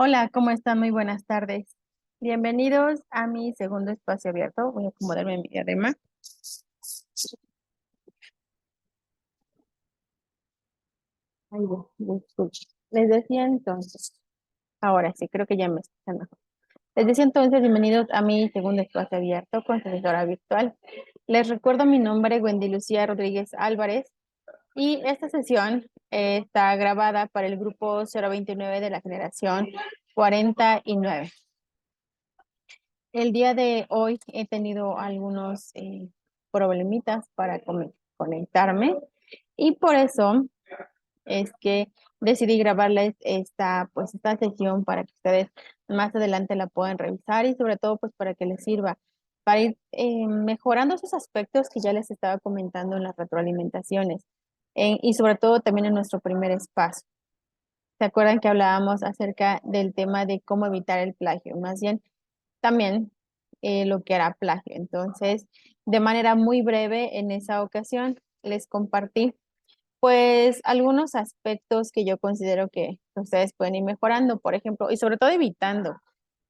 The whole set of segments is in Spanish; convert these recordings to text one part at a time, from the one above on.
Hola, ¿cómo están? Muy buenas tardes. Bienvenidos a mi segundo espacio abierto. Voy a acomodarme en mi diadema. Ay, disculpe. Les decía entonces, ahora sí, creo que ya me escuchan mejor. Les decía entonces, bienvenidos a mi segundo espacio abierto con su asesora virtual. Les recuerdo mi nombre, Wendy Lucía Rodríguez Álvarez, y esta sesión está grabada para el grupo 029 de la generación 49. El día de hoy he tenido algunos problemitas para conectarme y por eso es que decidí grabarles esta sesión para que ustedes más adelante la puedan revisar y sobre todo pues para que les sirva para ir mejorando esos aspectos que ya les estaba comentando en las retroalimentaciones y sobre todo también en nuestro primer espacio. ¿Se acuerdan que hablábamos acerca del tema de cómo evitar el plagio? Más bien también lo que era plagio. Entonces, de manera muy breve, en esa ocasión les compartí pues algunos aspectos que yo considero que ustedes pueden ir mejorando, por ejemplo, y sobre todo evitando,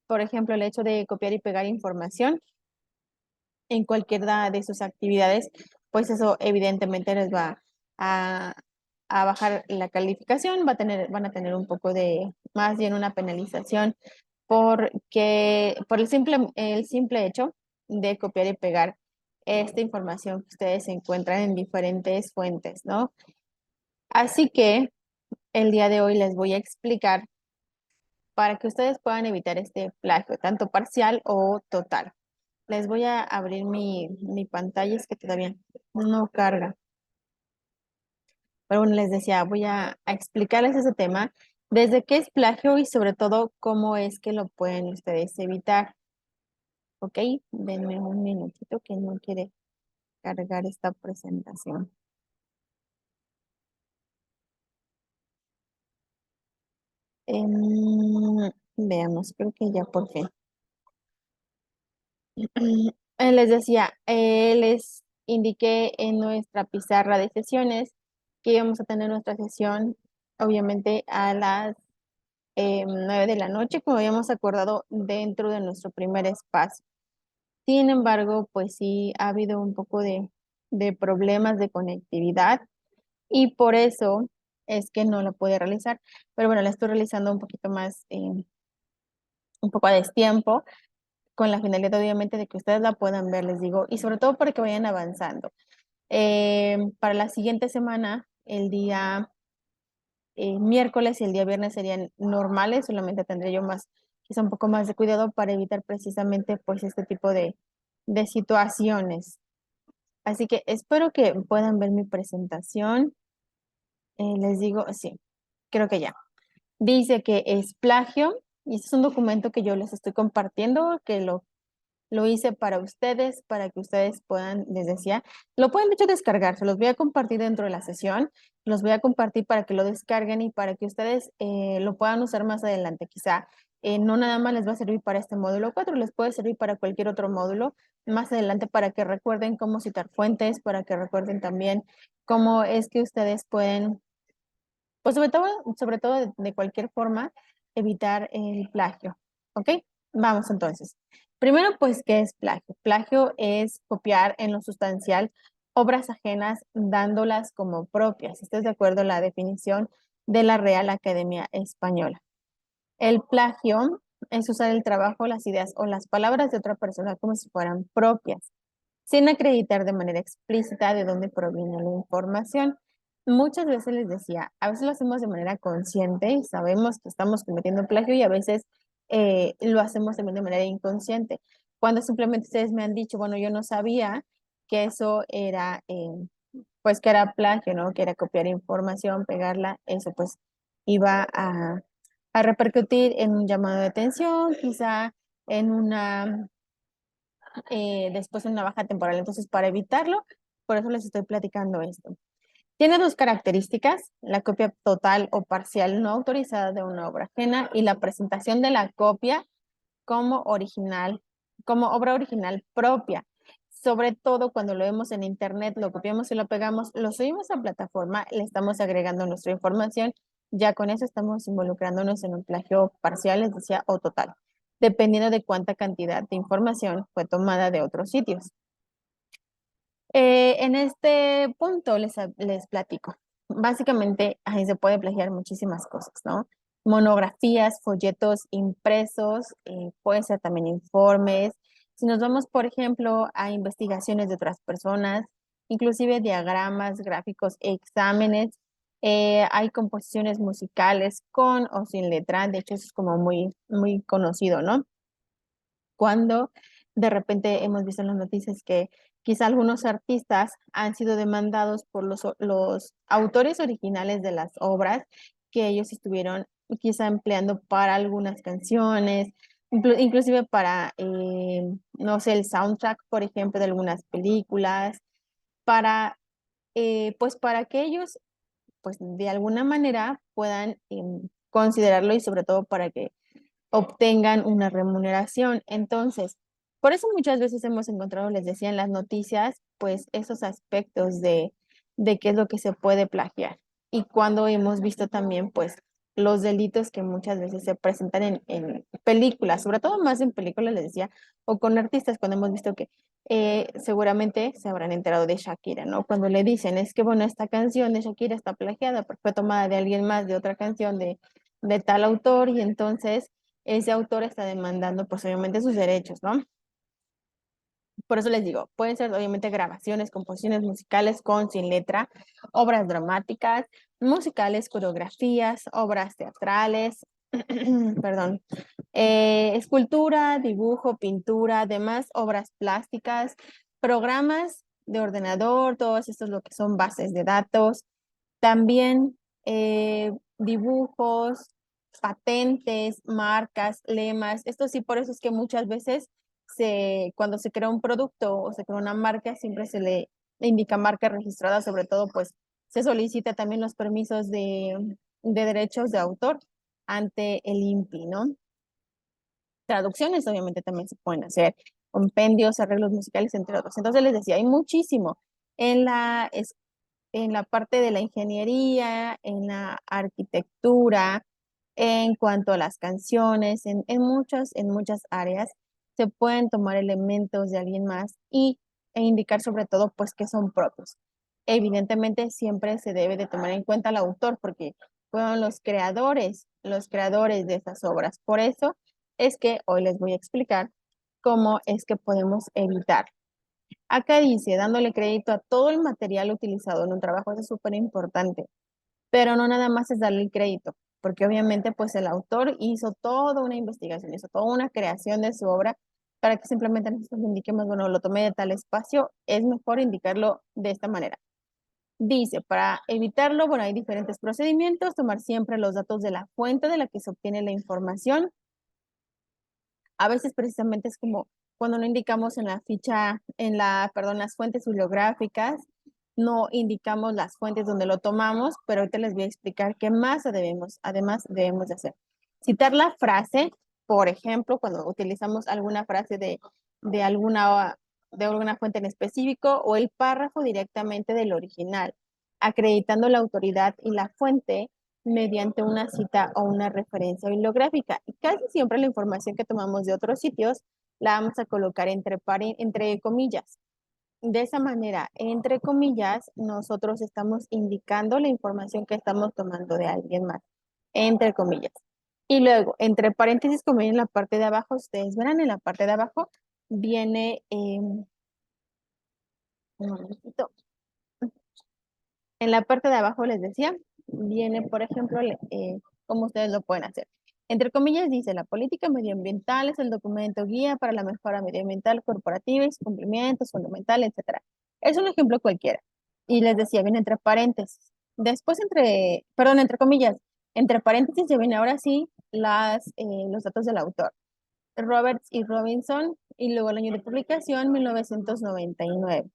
por ejemplo, el hecho de copiar y pegar información en cualquiera de sus actividades, pues eso evidentemente les va a, a bajar la calificación, van a tener un poco de, más bien una penalización porque por el simple hecho de copiar y pegar esta información que ustedes encuentran en diferentes fuentes, ¿no? Así que el día de hoy les voy a explicar para que ustedes puedan evitar este plagio, tanto parcial o total. Les voy a abrir mi pantalla, es que todavía no carga. Pero bueno, les decía, voy a explicarles ese tema, desde qué es plagio y sobre todo cómo es que lo pueden ustedes evitar. Ok, denme un minutito que no quiere cargar esta presentación. Veamos, creo que ya por fin. Les decía, les indiqué en nuestra pizarra de sesiones que íbamos a tener nuestra sesión, obviamente, a las 9 de la noche, como habíamos acordado dentro de nuestro primer espacio. Sin embargo, pues sí ha habido un poco de problemas de conectividad y por eso es que no lo puede realizar. Pero bueno, la estoy realizando un poquito más, un poco a destiempo, con la finalidad obviamente de que ustedes la puedan ver, les digo, y sobre todo para que vayan avanzando. Para la siguiente semana, el día miércoles y el día viernes serían normales, solamente tendré yo más, quizá un poco más de cuidado para evitar precisamente pues este tipo de situaciones. Así que espero que puedan ver mi presentación. Les digo, sí, creo que ya. Dice que es plagio y este es un documento que yo les estoy compartiendo, que lo hice para ustedes, para que ustedes puedan, les decía, lo pueden de hecho descargar, se los voy a compartir dentro de la sesión, los voy a compartir para que lo descarguen y para que ustedes lo puedan usar más adelante. Quizá no nada más les va a servir para este módulo 4, les puede servir para cualquier otro módulo más adelante para que recuerden cómo citar fuentes, para que recuerden también cómo es que ustedes pueden, pues sobre todo de cualquier forma, evitar el plagio. ¿Ok? Vamos entonces. Primero, pues, ¿qué es plagio? Plagio es copiar en lo sustancial obras ajenas dándolas como propias. ¿Estás de acuerdo en la definición de la Real Academia Española? El plagio es usar el trabajo, las ideas o las palabras de otra persona como si fueran propias sin acreditar de manera explícita de dónde proviene la información. Muchas veces les decía, a veces lo hacemos de manera consciente y sabemos que estamos cometiendo plagio y a veces lo hacemos también de manera inconsciente. Cuando simplemente ustedes me han dicho, bueno, yo no sabía que eso era, pues que era plagio, ¿no? Que era copiar información, pegarla, eso pues iba a repercutir en un llamado de atención, quizá en una después en una baja temporal. Entonces, para evitarlo, por eso les estoy platicando esto. Tiene dos características, la copia total o parcial no autorizada de una obra ajena y la presentación de la copia como original, como obra original propia. Sobre todo cuando lo vemos en internet, lo copiamos y lo pegamos, lo subimos a plataforma, le estamos agregando nuestra información ya con eso estamos involucrándonos en un plagio parcial, les decía, o total, dependiendo de cuánta cantidad de información fue tomada de otros sitios. En este punto les platico. Básicamente, ahí se puede plagiar muchísimas cosas, ¿no? Monografías, folletos impresos, puede ser también informes. Si nos vamos, por ejemplo, a investigaciones de otras personas, inclusive diagramas, gráficos, exámenes, hay composiciones musicales con o sin letra, de hecho eso es como muy, muy conocido, ¿no? Cuando de repente hemos visto en las noticias que quizá algunos artistas han sido demandados por los autores originales de las obras que ellos estuvieron quizá empleando para algunas canciones, inclusive para, no sé, el soundtrack, por ejemplo, de algunas películas, para, pues para que ellos, pues de alguna manera puedan considerarlo y sobre todo para que obtengan una remuneración. Entonces, por eso muchas veces hemos encontrado, les decía en las noticias, pues esos aspectos de qué es lo que se puede plagiar. Y cuando hemos visto también, pues, los delitos que muchas veces se presentan en películas, sobre todo más en películas, les decía, o con artistas, cuando hemos visto que seguramente se habrán enterado de Shakira, ¿no? Cuando le dicen, es que, bueno, esta canción de Shakira está plagiada, porque fue tomada de alguien más, de otra canción de tal autor, y entonces ese autor está demandando pues obviamente sus derechos, ¿no? Por eso les digo, pueden ser obviamente grabaciones, composiciones musicales con, sin letra, obras dramáticas, musicales, coreografías, obras teatrales, perdón, escultura, dibujo, pintura, además obras plásticas, programas de ordenador, todos estos lo que son bases de datos, también dibujos, patentes, marcas, lemas. Esto sí, por eso es que muchas veces cuando se crea un producto o se crea una marca, siempre se le indica marca registrada, sobre todo pues se solicita también los permisos de derechos de autor ante el INPI, ¿no? Traducciones obviamente también se pueden hacer, compendios, arreglos musicales, entre otros. Entonces les decía, hay muchísimo en en la parte de la ingeniería, en la arquitectura, en cuanto a las canciones, en muchas áreas, se pueden tomar elementos de alguien más e indicar sobre todo pues que son propios. Evidentemente siempre se debe de tomar en cuenta al autor porque fueron los creadores de esas obras. Por eso es que hoy les voy a explicar cómo es que podemos evitar. Acá dice, dándole crédito a todo el material utilizado en un trabajo, eso es súper importante, pero no nada más es darle el crédito, porque obviamente pues el autor hizo toda una investigación, hizo toda una creación de su obra para que simplemente nosotros indiquemos, bueno, lo tomé de tal espacio, es mejor indicarlo de esta manera. Dice, para evitarlo, bueno, hay diferentes procedimientos, tomar siempre los datos de la fuente de la que se obtiene la información. A veces precisamente es como cuando no indicamos en la ficha, perdón, las fuentes bibliográficas, no indicamos las fuentes donde lo tomamos, pero ahorita les voy a explicar qué más además debemos de hacer. Citar la frase, por ejemplo, cuando utilizamos alguna frase de alguna, de alguna fuente en específico o el párrafo directamente del original, acreditando la autoridad y la fuente mediante una cita o una referencia bibliográfica. Y casi siempre la información que tomamos de otros sitios la vamos a colocar entre comillas. De esa manera, entre comillas, nosotros estamos indicando la información que estamos tomando de alguien más, entre comillas. Y luego, entre paréntesis, como en la parte de abajo, ustedes verán en la parte de abajo, viene, un momentito, en la parte de abajo les decía, viene, por ejemplo, cómo ustedes lo pueden hacer. Entre comillas dice, la política medioambiental es el documento guía para la mejora medioambiental corporativa y sus cumplimientos fundamentales, etcétera. Es un ejemplo cualquiera. Y les decía, viene entre paréntesis. Después perdón, entre comillas, entre paréntesis ya viene ahora sí los datos del autor. Roberts y Robinson, y luego el año de publicación, 1999.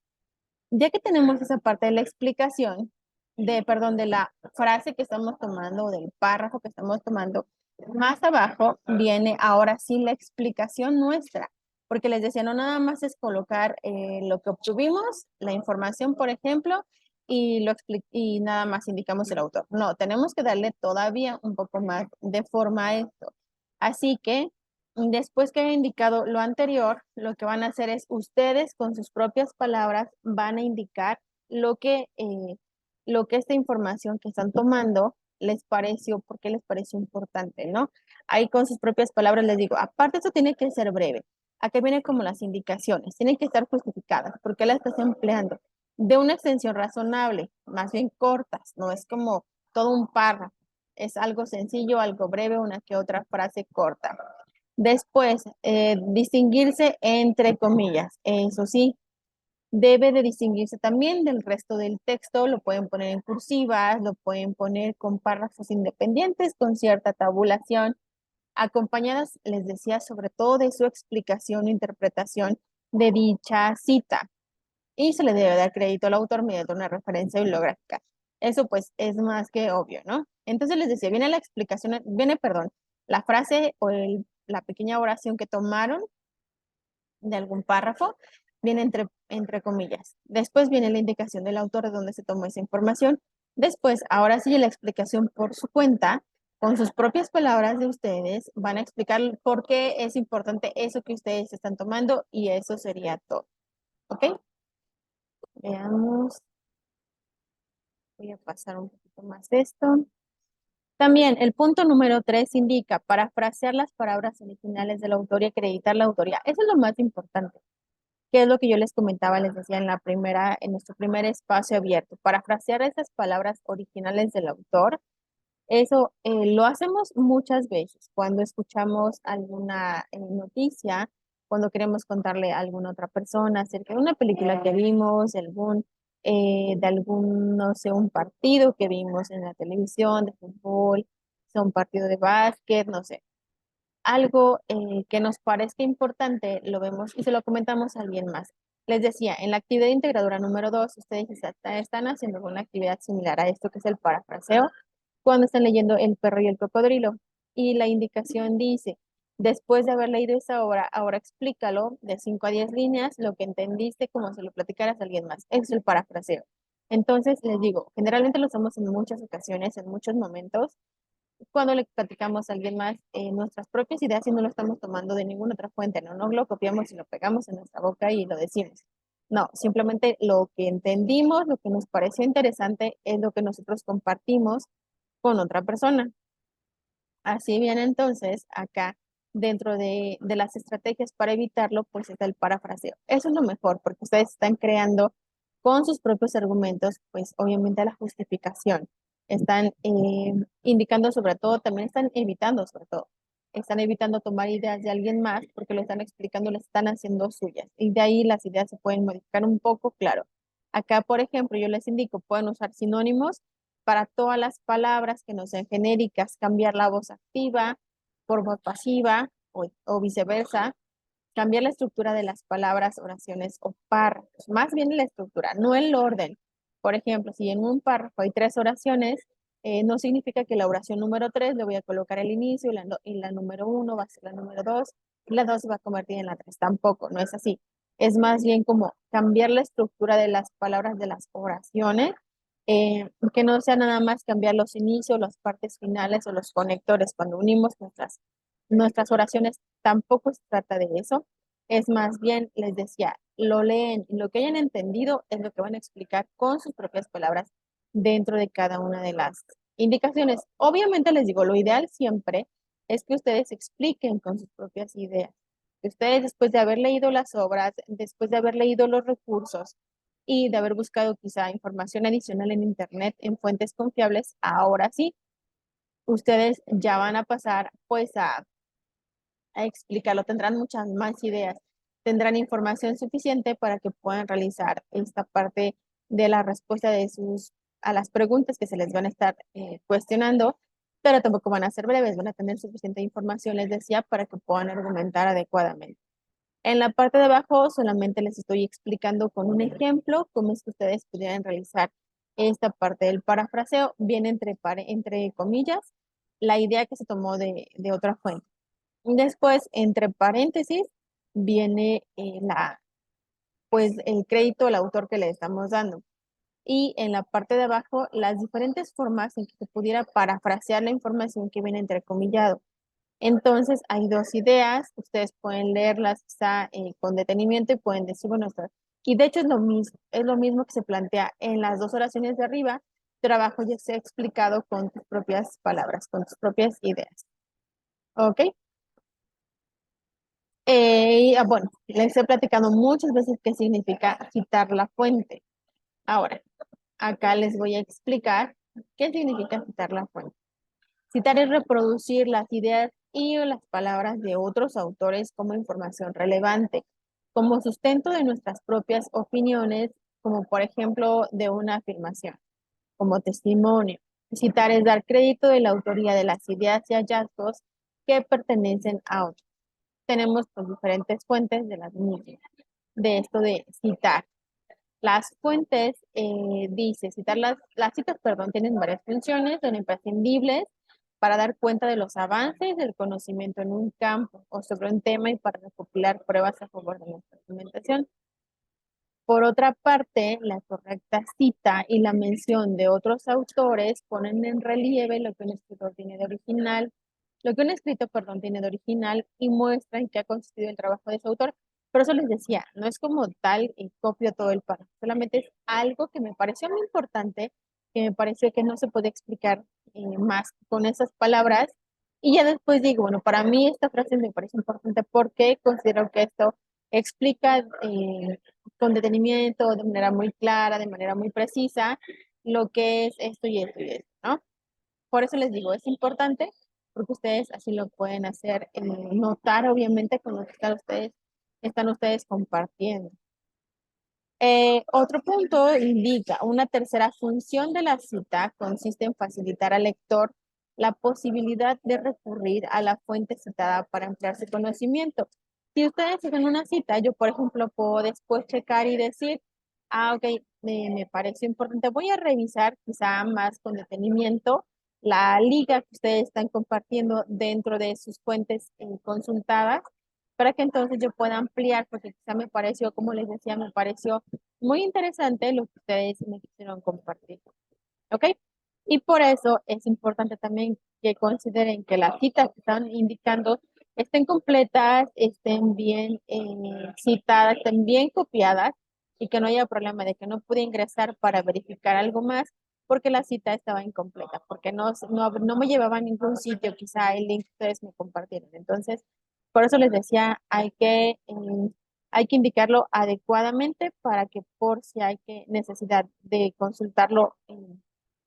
Ya que tenemos esa parte de la explicación, perdón, de la frase que estamos tomando o del párrafo que estamos tomando, más abajo viene ahora sí la explicación nuestra, porque les decía, no nada más es colocar lo que obtuvimos, la información, por ejemplo, y nada más indicamos el autor. No, tenemos que darle todavía un poco más de forma a esto. Así que después que he indicado lo anterior, lo que van a hacer es ustedes con sus propias palabras van a indicar lo que esta información que están tomando les pareció, por qué les pareció importante, ¿no? Ahí con sus propias palabras les digo, aparte esto tiene que ser breve. Acá vienen como las indicaciones, tienen que estar justificadas. ¿Por qué las estás empleando? De una extensión razonable, más bien cortas, no es como todo un párrafo, es algo sencillo, algo breve, una que otra frase corta. Después, distinguirse entre comillas, eso sí, debe de distinguirse también del resto del texto, lo pueden poner en cursivas, lo pueden poner con párrafos independientes, con cierta tabulación, acompañadas, les decía, sobre todo de su explicación o interpretación de dicha cita y se le debe dar crédito al autor mediante una referencia bibliográfica. Eso pues es más que obvio, ¿no? Entonces les decía, viene la explicación, viene, perdón, la frase o la pequeña oración que tomaron de algún párrafo, viene entre comillas. Después viene la indicación del autor de dónde se tomó esa información. Después, ahora sí, la explicación por su cuenta, con sus propias palabras de ustedes, van a explicar por qué es importante eso que ustedes están tomando y eso sería todo. ¿Ok? Veamos. Voy a pasar un poquito más esto. También el punto número 3 indica parafrasear las palabras originales del autor y acreditar la autoría. Eso es lo más importante, que es lo que yo les comentaba, les decía en nuestro primer espacio abierto. Parafrasear esas palabras originales del autor. Eso lo hacemos muchas veces cuando escuchamos alguna noticia, cuando queremos contarle a alguna otra persona acerca de una película que vimos, de algún, no sé, un partido que vimos en la televisión de fútbol, sea un partido de básquet, no sé. Algo que nos parezca importante, lo vemos y se lo comentamos a alguien más. Les decía, en la actividad integradora número 2 ustedes están haciendo una actividad similar a esto que es el parafraseo cuando están leyendo El perro y el cocodrilo. Y la indicación dice, después de haber leído esa obra, ahora explícalo de 5 a 10 líneas, lo que entendiste como si lo platicaras a alguien más. Eso es el parafraseo. Entonces, les digo, generalmente lo hacemos en muchas ocasiones, en muchos momentos, cuando le platicamos a alguien más nuestras propias ideas y no lo estamos tomando de ninguna otra fuente, ¿no? No lo copiamos y lo pegamos en nuestra boca y lo decimos. No, simplemente lo que entendimos, lo que nos pareció interesante es lo que nosotros compartimos con otra persona. Así bien, entonces, acá dentro de las estrategias para evitarlo, pues está el parafraseo. Eso es lo mejor, porque ustedes están creando con sus propios argumentos, pues obviamente la justificación. Están indicando sobre todo, también están evitando sobre todo, están evitando tomar ideas de alguien más porque lo están explicando, lo están haciendo suyas. Y de ahí las ideas se pueden modificar un poco, claro. Acá, por ejemplo, yo les indico, pueden usar sinónimos para todas las palabras que no sean genéricas, cambiar la voz activa por voz pasiva o viceversa, cambiar la estructura de las palabras, oraciones o párrafos, más bien la estructura, no el orden. Por ejemplo, si en un párrafo hay 3 oraciones, no significa que la oración número 3 le voy a colocar el inicio y la número 1 va a ser la número 2 y la 2 se va a convertir en la 3. Tampoco, no es así. Es más bien como cambiar la estructura de las palabras de las oraciones, que no sea nada más cambiar los inicios, las partes finales o los conectores. Cuando unimos nuestras oraciones, tampoco se trata de eso. Es más bien, les decía, lo leen y lo que hayan entendido es lo que van a explicar con sus propias palabras dentro de cada una de las indicaciones. Obviamente les digo, lo ideal siempre es que ustedes expliquen con sus propias ideas. Que ustedes después de haber leído las obras, después de haber leído los recursos y de haber buscado quizá información adicional en internet, en fuentes confiables, ahora sí, ustedes ya van a pasar pues a explicarlo, tendrán muchas más ideas, tendrán información suficiente para que puedan realizar esta parte de la respuesta a las preguntas que se les van a estar cuestionando, pero tampoco van a ser breves, van a tener suficiente información, les decía, para que puedan argumentar adecuadamente. En la parte de abajo solamente les estoy explicando con un ejemplo cómo es que ustedes pudieran realizar esta parte del parafraseo, viene entre comillas, la idea que se tomó de otra fuente. Después, entre paréntesis, viene pues el crédito al autor que le estamos dando. y en la parte de abajo las diferentes formas en que se pudiera parafrasear la información que viene entrecomillado. Entonces, hay dos ideas, ustedes pueden leerlas quizá con detenimiento y pueden decir, bueno, y de hecho es lo mismo que se plantea en las dos oraciones de arriba, trabajo ya se ha explicado con tus propias palabras, con tus propias ideas. ¿Ok? Bueno, les he platicado muchas veces qué significa citar la fuente. Ahora, acá les voy a explicar qué significa citar la fuente. Citar es reproducir las ideas y o las palabras de otros autores como información relevante, como sustento de nuestras propias opiniones, como por ejemplo de una afirmación, como testimonio. Citar es dar crédito de la autoría de las ideas y hallazgos que pertenecen a otros. Tenemos pues, diferentes fuentes de las mismas, de esto de citar. Las fuentes, las citas, perdón, tienen varias funciones, son imprescindibles para dar cuenta de los avances del conocimiento en un campo o sobre un tema y para recopilar pruebas a favor de nuestra argumentación. Por otra parte, la correcta cita y la mención de otros autores ponen en relieve lo que un escritor tiene de original, lo que un escrito, perdón, tiene de original y muestran que ha consistido el trabajo de su autor. Por eso les decía, no es como tal y copio todo el párrafo, solamente es algo que me pareció muy importante, que me pareció que no se puede explicar más con esas palabras. Y ya después digo, bueno, para mí esta frase me parece importante porque considero que esto explica con detenimiento, de manera muy clara, de manera muy precisa, lo que es esto y esto y esto, ¿no? Por eso les digo, es importante porque ustedes así lo pueden hacer, notar obviamente con lo que están ustedes compartiendo. Otro punto indica, una tercera función de la cita consiste en facilitar al lector la posibilidad de recurrir a la fuente citada para ampliar su conocimiento. Si ustedes hacen una cita, yo por ejemplo puedo después checar y decir, ok, me parece importante, voy a revisar quizá más con detenimiento la liga que ustedes están compartiendo dentro de sus fuentes consultadas para que entonces yo pueda ampliar, porque quizá me pareció, como les decía, me pareció muy interesante lo que ustedes me quisieron compartir. ¿Ok? Y por eso es importante también que consideren que las citas que están indicando estén completas, estén bien citadas, estén bien copiadas y que no haya problema de que no pude ingresar para verificar algo más porque la cita estaba incompleta, porque no me llevaba a ningún sitio, quizá el link que ustedes me compartieron. Entonces, por eso les decía, hay que indicarlo adecuadamente para que por si hay que necesidad de consultarlo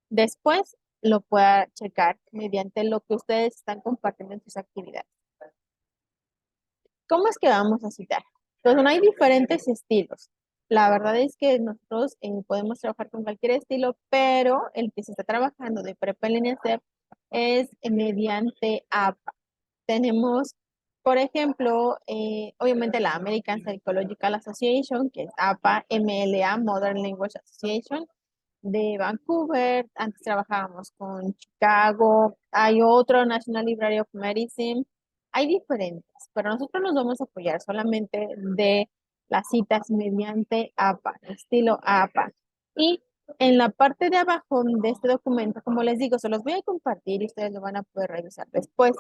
después, lo pueda checar mediante lo que ustedes están compartiendo en sus actividades. ¿Cómo es que vamos a citar? Pues bueno, hay diferentes estilos. La verdad es que nosotros podemos trabajar con cualquier estilo, pero el que se está trabajando de prepa en línea CEP es mediante APA. Tenemos, por ejemplo, obviamente la American Psychological Association, que es APA, MLA, Modern Language Association, de Vancouver. Antes trabajábamos con Chicago. Hay otro, National Library of Medicine. Hay diferentes, pero nosotros nos vamos a apoyar solamente de las citas mediante APA, estilo APA. Y en la parte de abajo de este documento, como les digo, se los voy a compartir y ustedes lo van a poder revisar después.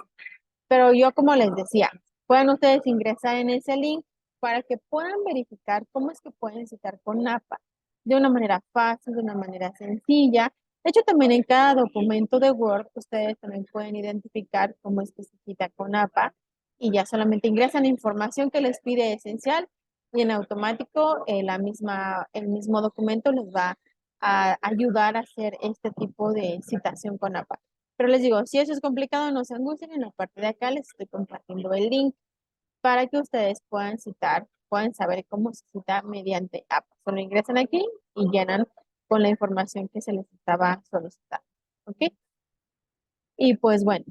Pero yo, como les decía, pueden ustedes ingresar en ese link para que puedan verificar cómo es que pueden citar con APA de una manera fácil, de una manera sencilla. De hecho, también en cada documento de Word, ustedes también pueden identificar cómo es que se cita con APA y ya solamente ingresan información que les pide esencial y en automático el mismo documento les va a ayudar a hacer este tipo de citación con APA. Pero les digo, si eso es complicado, no se angustien. En la parte de acá les estoy compartiendo el link para que ustedes puedan citar, puedan saber cómo se cita mediante app. Solo ingresan aquí y llenan con la información que se les estaba solicitando. ¿Ok? Y pues bueno,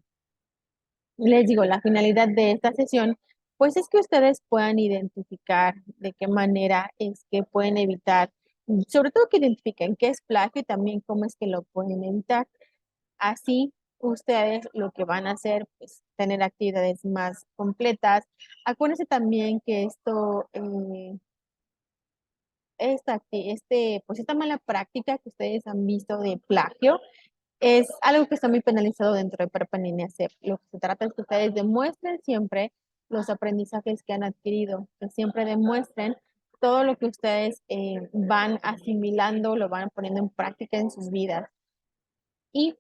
les digo, la finalidad de esta sesión, pues es que ustedes puedan identificar de qué manera es que pueden evitar, sobre todo que identifiquen qué es plagio y también cómo es que lo pueden evitar. Así, ustedes lo que van a hacer, pues, tener actividades más completas. Acuérdense también que esto pues esta mala práctica que ustedes han visto de plagio es algo que está muy penalizado dentro de Prepa en línea CEP. Lo que se trata es que ustedes demuestren siempre los aprendizajes que han adquirido, que siempre demuestren todo lo que ustedes van asimilando, lo van poniendo en práctica en sus vidas. Y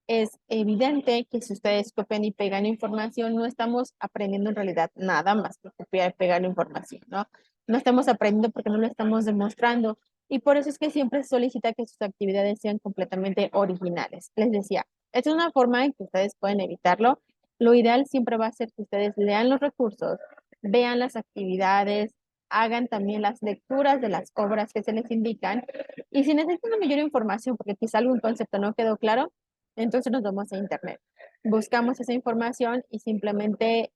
es evidente que si ustedes copian y pegan información, no estamos aprendiendo en realidad nada más que copiar y pegar la información, ¿no? No estamos aprendiendo porque no lo estamos demostrando. Y por eso es que siempre se solicita que sus actividades sean completamente originales. Les decía, esta es una forma en que ustedes pueden evitarlo. Lo ideal siempre va a ser que ustedes lean los recursos, vean las actividades, hagan también las lecturas de las obras que se les indican. Y si necesitan una mayor información, porque quizá algún concepto no quedó claro, entonces nos vamos a internet, buscamos esa información y simplemente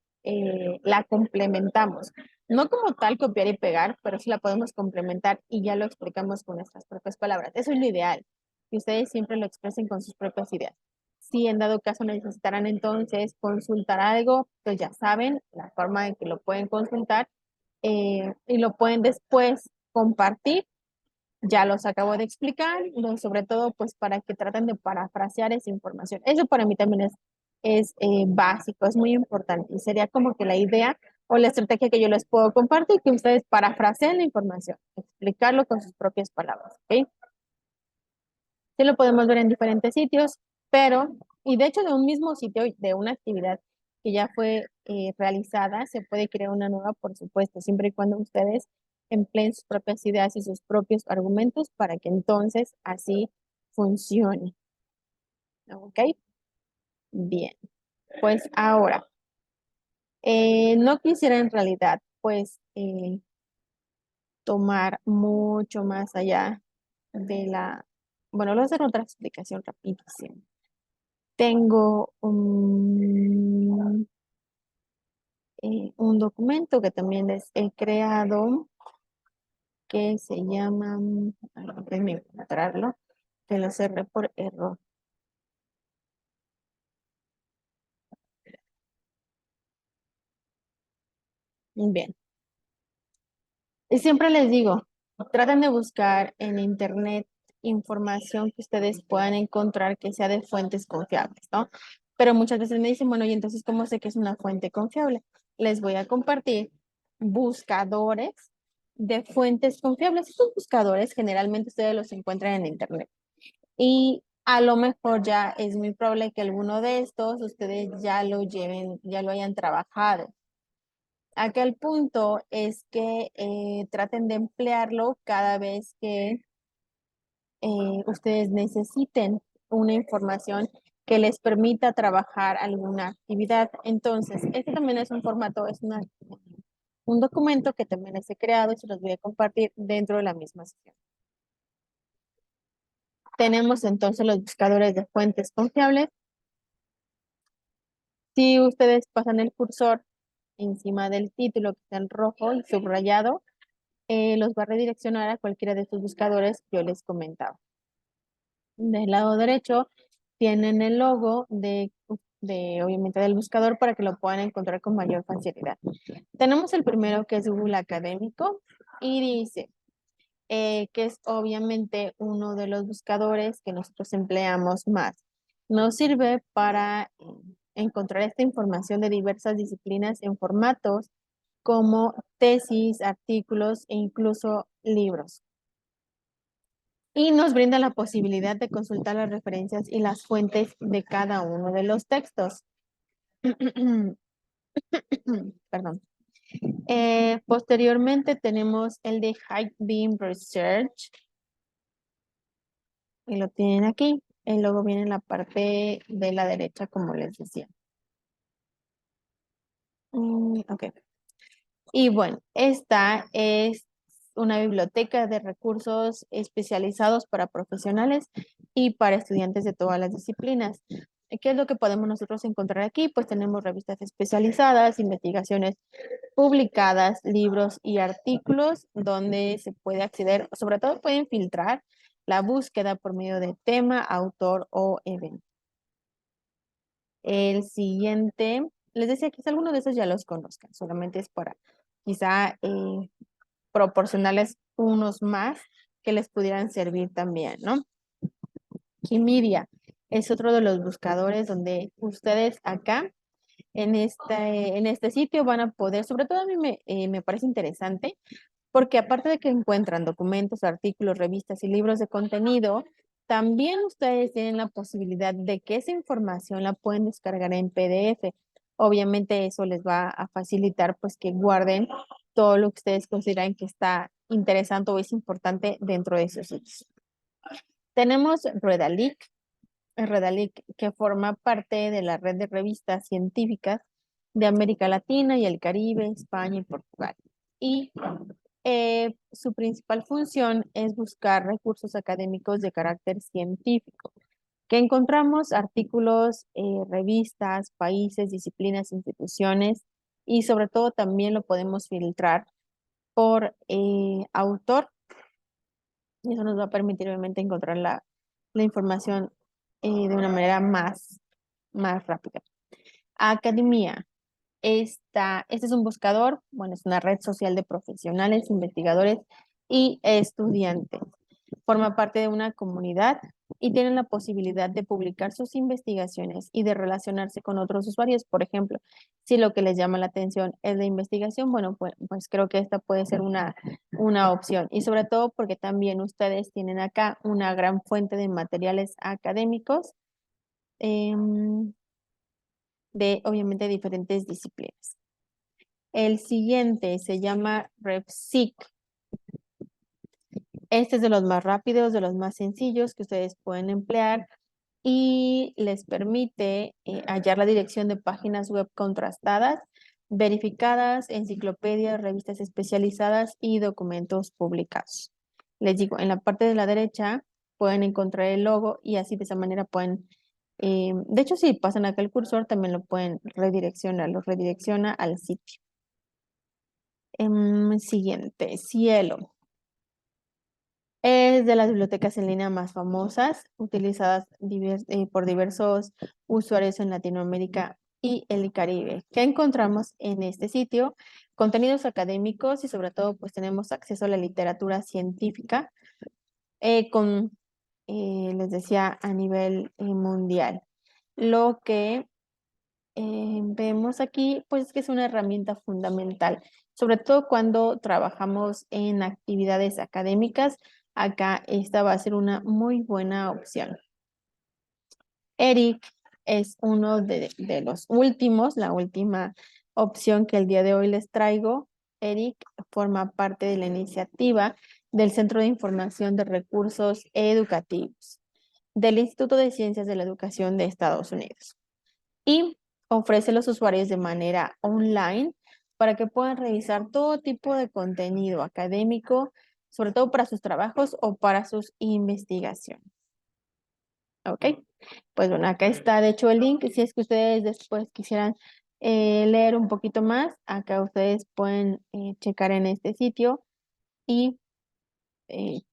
la complementamos. No como tal copiar y pegar, pero sí la podemos complementar y ya lo explicamos con nuestras propias palabras. Eso es lo ideal, que ustedes siempre lo expresen con sus propias ideas. Si en dado caso necesitarán entonces consultar algo, pues ya saben la forma en que lo pueden consultar y lo pueden después compartir, ya los acabo de explicar, sobre todo pues para que traten de parafrasear esa información. Eso para mí también es básico, es muy importante y sería como que la idea o la estrategia que yo les puedo compartir, que ustedes parafraseen la información, explicarlo con sus propias palabras, ¿ok? Sí lo podemos ver en diferentes sitios, pero, y de hecho de un mismo sitio, de una actividad que ya fue realizada, se puede crear una nueva, por supuesto, siempre y cuando ustedes empleen sus propias ideas y sus propios argumentos para que entonces así funcione. ¿Ok? Bien. Pues ahora, no quisiera en realidad, pues, tomar mucho más allá de bueno, voy a hacer otra explicación rapidísima. Tengo un documento que también les he creado que se llama, déjenme encontrarlo, que lo cerré por error. Bien. Y siempre les digo, traten de buscar en internet información que ustedes puedan encontrar que sea de fuentes confiables, ¿no? Pero muchas veces me dicen, bueno, y entonces, ¿cómo sé que es una fuente confiable? Les voy a compartir buscadores de fuentes confiables. Estos buscadores generalmente ustedes los encuentran en internet. Y a lo mejor ya es muy probable que alguno de estos ustedes ya lo lleven, ya lo hayan trabajado. Aquel punto es que traten de emplearlo cada vez que ustedes necesiten una información que les permita trabajar alguna actividad. Entonces, este también es un formato, un documento que también les he creado y se los voy a compartir dentro de la misma sesión. Tenemos entonces los buscadores de fuentes confiables. Si ustedes pasan el cursor encima del título que está en rojo y subrayado, los va a redireccionar a cualquiera de estos buscadores que yo les comentaba. Del lado derecho tienen el logo obviamente del buscador para que lo puedan encontrar con mayor facilidad. Tenemos el primero que es Google Académico y dice que es obviamente uno de los buscadores que nosotros empleamos más. Nos sirve para encontrar esta información de diversas disciplinas en formatos como tesis, artículos e incluso libros. Y nos brinda la posibilidad de consultar las referencias y las fuentes de cada uno de los textos. Perdón. Posteriormente tenemos el de High Beam Research. Y lo tienen aquí. El logo viene en la parte de la derecha, como les decía. Ok. Y bueno, esta es una biblioteca de recursos especializados para profesionales y para estudiantes de todas las disciplinas. ¿Qué es lo que podemos nosotros encontrar aquí? Pues tenemos revistas especializadas, investigaciones publicadas, libros y artículos donde se puede acceder, sobre todo pueden filtrar la búsqueda por medio de tema, autor o evento. El siguiente, les decía que alguno de esos ya los conozcan, solamente es para quizá proporcionarles unos más que les pudieran servir también, ¿no? Kimidia es otro de los buscadores donde ustedes acá en este sitio van a poder, sobre todo a mí me parece interesante, porque aparte de que encuentran documentos, artículos, revistas y libros de contenido, también ustedes tienen la posibilidad de que esa información la pueden descargar en PDF. Obviamente eso les va a facilitar pues que guarden todo lo que ustedes consideran que está interesante o es importante dentro de esos sitios. Tenemos Redalic, que forma parte de la red de revistas científicas de América Latina y el Caribe, España y Portugal. Y su principal función es buscar recursos académicos de carácter científico, que encontramos artículos, revistas, países, disciplinas, instituciones y sobre todo también lo podemos filtrar por autor y eso nos va a permitir obviamente encontrar la información de una manera más rápida. Academia. Este es un buscador, bueno, es una red social de profesionales, investigadores y estudiantes. Forma parte de una comunidad y tienen la posibilidad de publicar sus investigaciones y de relacionarse con otros usuarios. Por ejemplo, si lo que les llama la atención es la investigación, bueno, pues creo que esta puede ser una opción. Y sobre todo porque también ustedes tienen acá una gran fuente de materiales académicos. De obviamente diferentes disciplinas. El siguiente se llama RepSeq. Este es de los más rápidos, de los más sencillos que ustedes pueden emplear y les permite hallar la dirección de páginas web contrastadas, verificadas, enciclopedias, revistas especializadas y documentos publicados. Les digo, en la parte de la derecha pueden encontrar el logo y así de esa manera pueden, de hecho si pasan acá el cursor también lo pueden redireccionar, los redirecciona al sitio. Siguiente, Cielo. Es de las bibliotecas en línea más famosas, utilizadas por diversos usuarios en Latinoamérica y el Caribe. ¿Qué encontramos en este sitio? Contenidos académicos y sobre todo pues tenemos acceso a la literatura científica les decía, a nivel mundial. Lo que vemos aquí pues que es una herramienta fundamental, sobre todo cuando trabajamos en actividades académicas. Acá esta va a ser una muy buena opción. Eric es uno de los últimos, la última opción que el día de hoy les traigo. Eric forma parte de la iniciativa del Centro de Información de Recursos Educativos del Instituto de Ciencias de la Educación de Estados Unidos y ofrece a los usuarios de manera online para que puedan revisar todo tipo de contenido académico, sobre todo para sus trabajos o para sus investigaciones. ¿Ok? Pues bueno, acá está de hecho el link. Si es que ustedes después quisieran leer un poquito más, acá ustedes pueden checar en este sitio y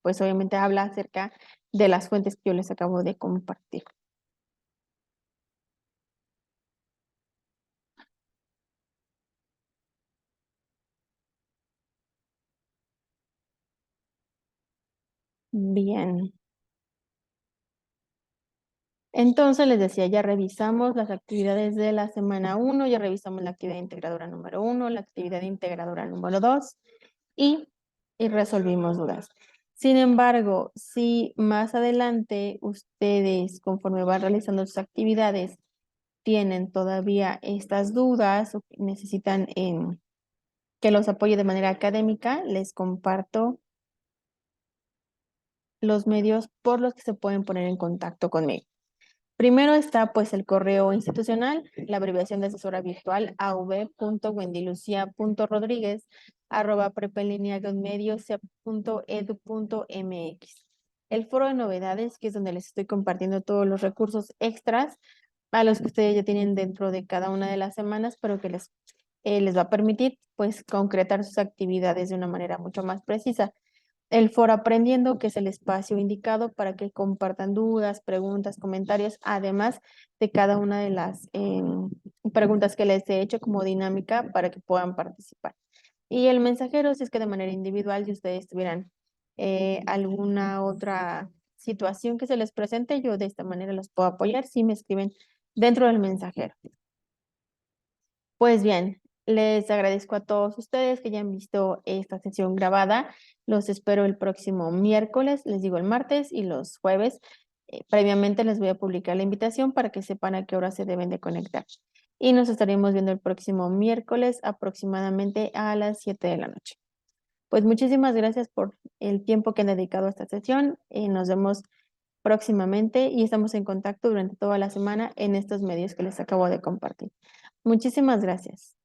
pues obviamente habla acerca de las fuentes que yo les acabo de compartir. Bien. Entonces les decía, ya revisamos las actividades de la semana 1, ya revisamos la actividad integradora número 1, la actividad integradora número 2 y resolvimos dudas. Sin embargo, si más adelante ustedes, conforme van realizando sus actividades, tienen todavía estas dudas o necesitan que los apoye de manera académica, les comparto los medios por los que se pueden poner en contacto conmigo. Primero está pues el correo institucional, la abreviación de asesora virtual av.wendilucia.rodríguez@prepelineagonmedios.edu.mx. El foro de novedades, que es donde les estoy compartiendo todos los recursos extras a los que ustedes ya tienen dentro de cada una de las semanas, pero que les va a permitir pues concretar sus actividades de una manera mucho más precisa. El foro Aprendiendo, que es el espacio indicado para que compartan dudas, preguntas, comentarios, además de cada una de las preguntas que les he hecho como dinámica para que puedan participar. Y el mensajero, si es que de manera individual, si ustedes tuvieran alguna otra situación que se les presente, yo de esta manera los puedo apoyar si me escriben dentro del mensajero. Pues bien, les agradezco a todos ustedes que ya han visto esta sesión grabada. Los espero el próximo miércoles, les digo el martes y los jueves. Previamente les voy a publicar la invitación para que sepan a qué hora se deben de conectar. Y nos estaremos viendo el próximo miércoles aproximadamente a las 7 de la noche. Pues muchísimas gracias por el tiempo que han dedicado a esta sesión. Nos vemos próximamente y estamos en contacto durante toda la semana en estos medios que les acabo de compartir. Muchísimas gracias.